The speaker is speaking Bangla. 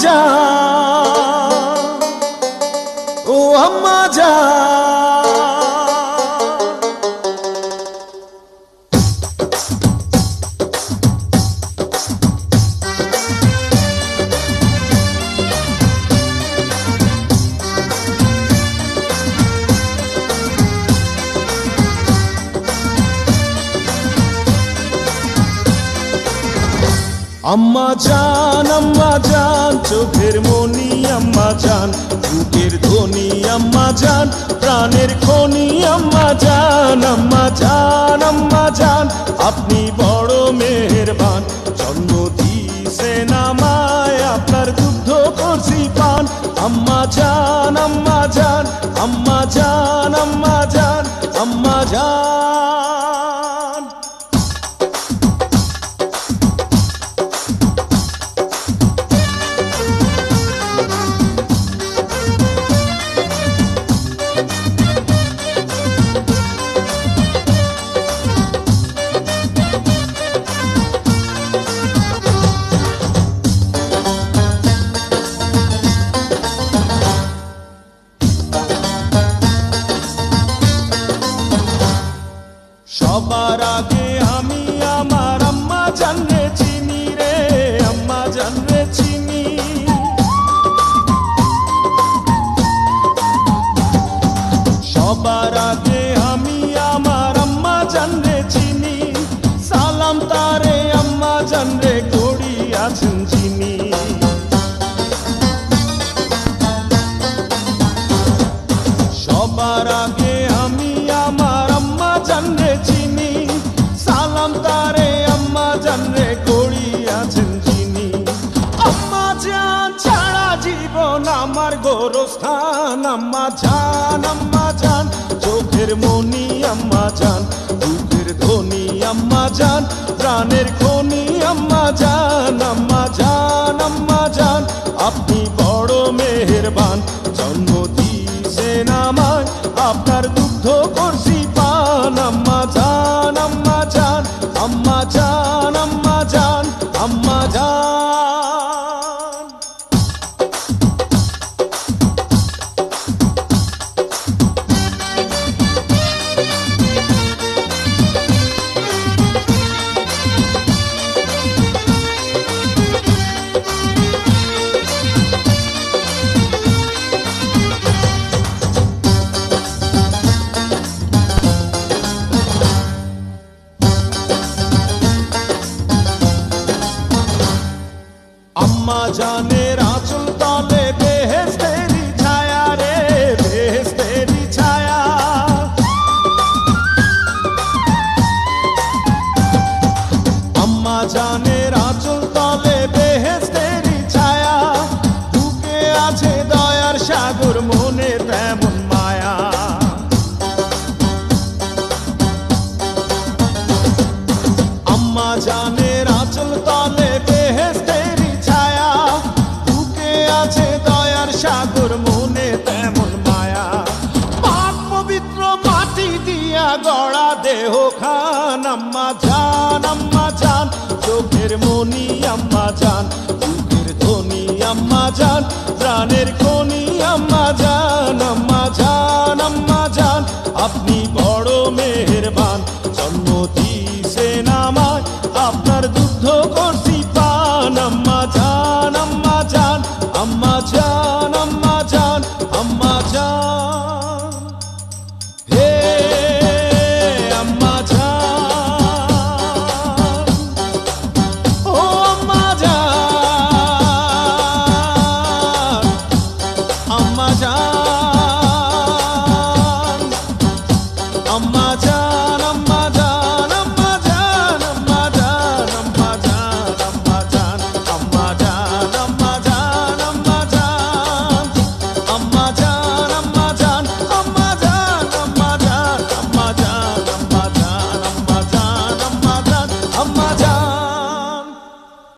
জান, ও আম্মা জান। আম্মা জান চোখের মনি আম্মা জান, বুকের ধ্বনি আম্মা জান, প্রাণের খনি আম্মা জান। আম্মা জান আপনি বড় মেহেরবান, জন্ম দিয়েছেন আমায়, আপনার দুগ্ধ করছি পান। আম্মা জান আম্মা জান আম্মা জান আম্মা জান আম্মা জান। সবার আগে আমি আমার আম্মা জানরে চিনি রে, আম্মা জানরে চিনি। সবার আগে আমি আমার আম্মা জানরে চিনি, সালাম তারে আম্মা জানরে করি আছেন চিনি। সবার আগে আমি আমার আম্মা জানরে চিনি, সালাম তারে আম্মা জানরে করি আছেন চিনি। আম্মা জান ছাড়া জীবন আমার গোরস্থান। আম্মা জান চোখের মনি আম্মা জান, বুকের ধ্বনি আম্মা জান, প্রাণের খনি আম্মা জান। আম্মা জান আপনি বড় মেহেরবান, জন্ম দিয়েছেন আমায়, আপনার দুগ্ধ করছি পান। আম্মা জান আম্মা জান আম্মা জান আম্মা জান আম্মা জান। আম্মা জানের আঁচল তলে বেহেশতেরি ছায়া রে, বেহেশতেরি ছায়া। আম্মা জানের আঁচল তলে বেহেশতেরি ছায়া, বুকে আছে দয়ার সাগর, মনে তেমন মায়া। আম্মা জানের আঁচল তলে বেহেশতেরি ছায়া, বুকে আছে দয়ার সাগর, মনে তেমন মায়া। পাক পবিত্র মাটি দিয়া গড়া দেহ খান। আম্মা জান চোখের মনি আম্মা জান, বুকের ধ্বনি আম্মা জান, প্রাণের খনি আম্মা জান। আম্মা জান আপনি বড় মেহেরবান, জন্ম দিয়েছেন আমায়, আপনার দুগ্ধ করছি পান। আম্মা জান আম্মা জান আম্মা জান।